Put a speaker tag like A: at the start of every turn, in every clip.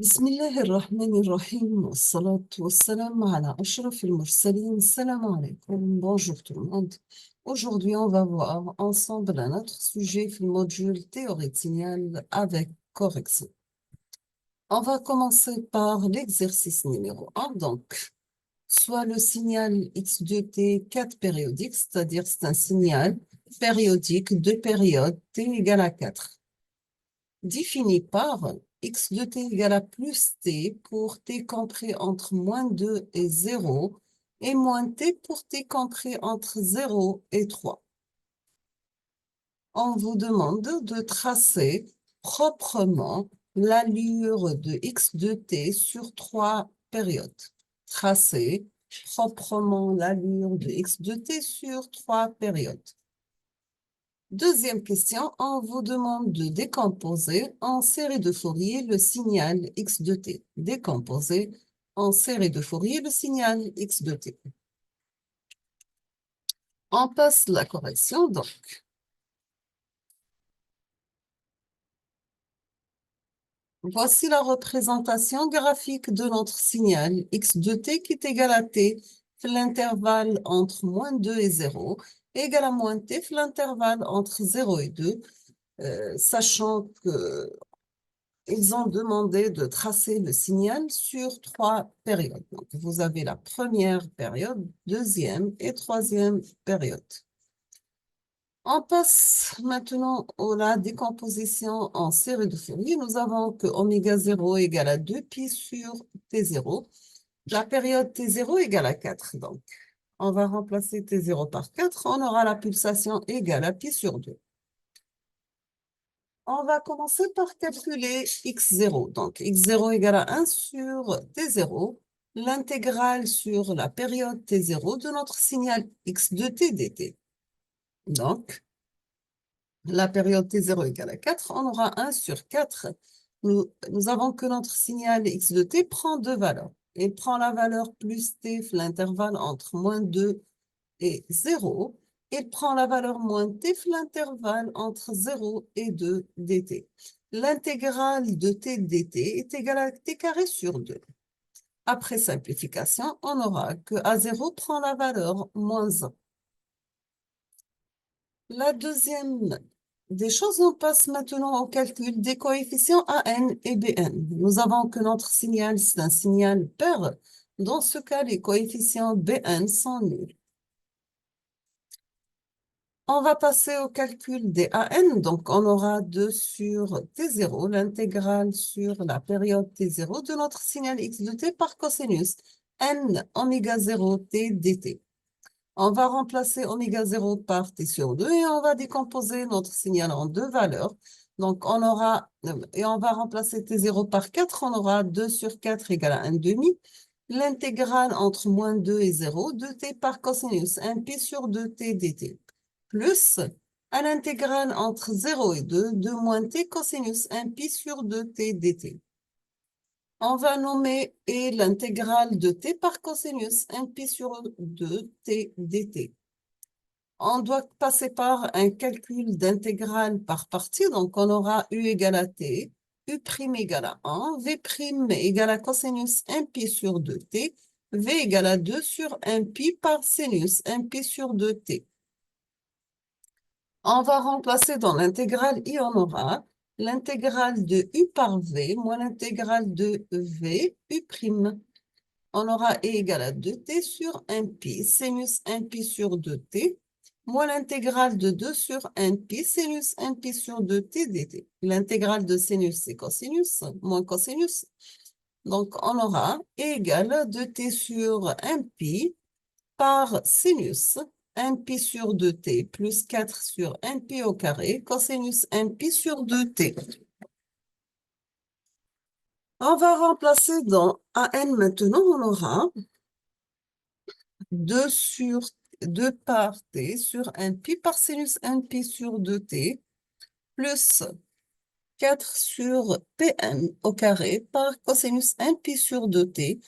A: بسم الله الرحمن الرحيم والصلاة والسلام على أشرف المرسلين. Salam alaikum. Bonjour tout le monde. Aujourd'hui, on va voir ensemble un autre sujet في module théorie signal avec correction. On va commencer par l'exercice numéro 1. Donc, soit le signal x de t 4 périodique, c'est-à-dire c'est un signal périodique de période t égale à 4. Défini par x de t égale à plus t pour t compris entre moins 2 et 0 et moins t pour t compris entre 0 et 3. On vous demande de tracer proprement l'allure de x de t sur 3 périodes. Tracer proprement l'allure de x de t sur 3 périodes. Deuxième question, on vous demande de décomposer en série de Fourier le signal x de t. Décomposer en série de Fourier le signal x de t. On passe la correction donc. Voici la représentation graphique de notre signal x de t qui est égal à t, l'intervalle entre moins 2 et 0, égal à moins t, l'intervalle entre 0 et 2, sachant que ils ont demandé de tracer le signal sur 3 périodes. Donc, vous avez la première période, deuxième et troisième période. On passe maintenant à la décomposition en série de Fourier. Nous avons que oméga 0 égale à 2pi sur T0. La période T0 égale à 4. Donc, on va remplacer T0 par 4. On aura la pulsation égale à pi sur 2. On va commencer par calculer x0. Donc, x0 égale à 1 sur t0, l'intégrale sur la période t0 de notre signal x de t dt. Donc, la période t0 égale à 4, on aura 1 sur 4. Nous avons que notre signal x de t prend deux valeurs. Il prend la valeur plus t, l'intervalle entre moins 2 et 0. Il prend la valeur moins t, l'intervalle entre 0 et 2 dt. L'intégrale de t dt est égale à t carré sur 2. Après simplification, on aura que A0 prend la valeur moins 1. La deuxième des choses, on passe maintenant au calcul des coefficients AN et BN. Nous avons que notre signal, c'est un signal pair. Dans ce cas, les coefficients BN sont nuls. On va passer au calcul des AN. Donc, on aura 2 sur T0, l'intégrale sur la période T0 de notre signal x de t par cosinus n oméga 0 t dt. On va remplacer oméga 0 par t sur 2 et on va décomposer notre signal en deux valeurs. Donc, on aura, et on va remplacer t0 par 4, on aura 2 sur 4 égale à 1 demi. L'intégrale entre moins 2 et 0 de t par cosinus 1 pi sur 2 t dt. Plus à l'intégrale entre 0 et 2 de moins t cosinus 1 pi sur 2 t dt. On va nommer et l'intégrale de t par cosinus 1 pi sur 2 t dt. On doit passer par un calcul d'intégrale par partie, donc on aura u égale à t, u' égale à 1, v' égale à cosinus 1 pi sur 2t, v égale à 2 sur 1 pi par sinus 1 pi sur 2t. On va remplacer dans l'intégrale et on aura l'intégrale de u par v moins l'intégrale de v u'. On aura e égale à 2t sur 1 pi sinus 1 pi sur 2t moins l'intégrale de 2 sur 1 pi sinus 1 pi sur 2t dt. L'intégrale de sinus, c'est cosinus moins cosinus. Donc, on aura e égale à 2t sur 1 pi par sinus 1 pi sur 2t plus 4 sur 1 pi au carré cosinus 1 pi sur 2t. On va remplacer dans AN maintenant, on aura 2 sur 2 par t sur 1 pi par sinus 1 pi sur 2t plus 4 sur pm au carré par cosinus 1 pi sur 2t.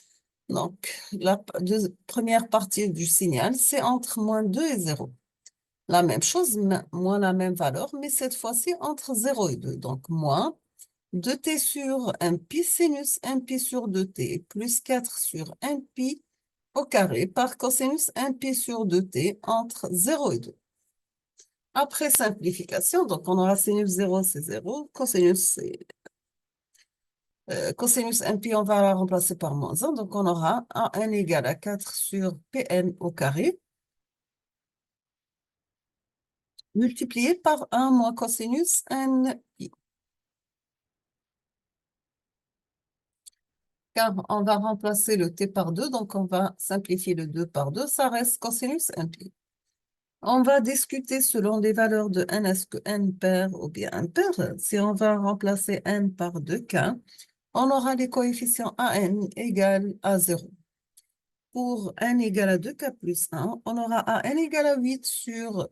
A: Donc, la première partie du signal, c'est entre moins 2 et 0. La même chose, moins la même valeur, mais cette fois-ci entre 0 et 2. Donc, moins 2t sur 1 pi sinus 1 pi sur 2t plus 4 sur 1 pi au carré par cosinus 1 pi sur 2t entre 0 et 2. Après simplification, donc on aura sinus 0, c'est 0, cosinus, cosinus 1 pi, on va la remplacer par moins 1, donc on aura A1 égale à 4 sur Pn au carré, multiplié par 1 moins cosinus n pi. Car on va remplacer le t par 2, donc on va simplifier le 2 par 2, ça reste cosinus n pi. On va discuter selon les valeurs de n, est-ce que n pair ou bien impair. Si on va remplacer n par 2k, on aura les coefficients an égale à 0. Pour n égale à 2k plus 1, on aura an égale à 8 sur...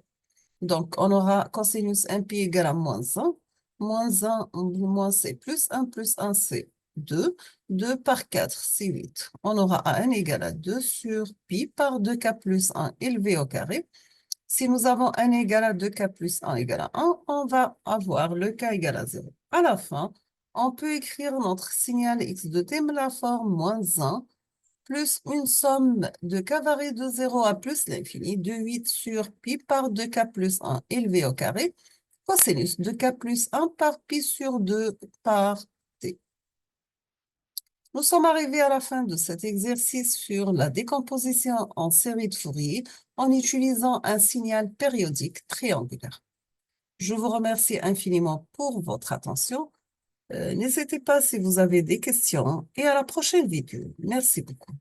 A: Donc, on aura cosinus n pi égale à moins 1. Moins 1, moins c plus 1 c'est 2. 2 par 4, c'est 8. On aura an égale à 2 sur pi par 2k plus 1 élevé au carré. Si nous avons n égale à 2k plus 1 égale à 1, on va avoir le k égale à 0. À la fin, on peut écrire notre signal x de t de la forme moins 1 plus une somme de k varié de 0 à plus l'infini de 8 sur pi par 2k plus 1 élevé au carré, cosinus de k plus 1 par pi sur 2 par t. Nous sommes arrivés à la fin de cet exercice sur la décomposition en série de Fourier en utilisant un signal périodique triangulaire. Je vous remercie infiniment pour votre attention. N'hésitez pas si vous avez des questions et à la prochaine vidéo. Merci beaucoup.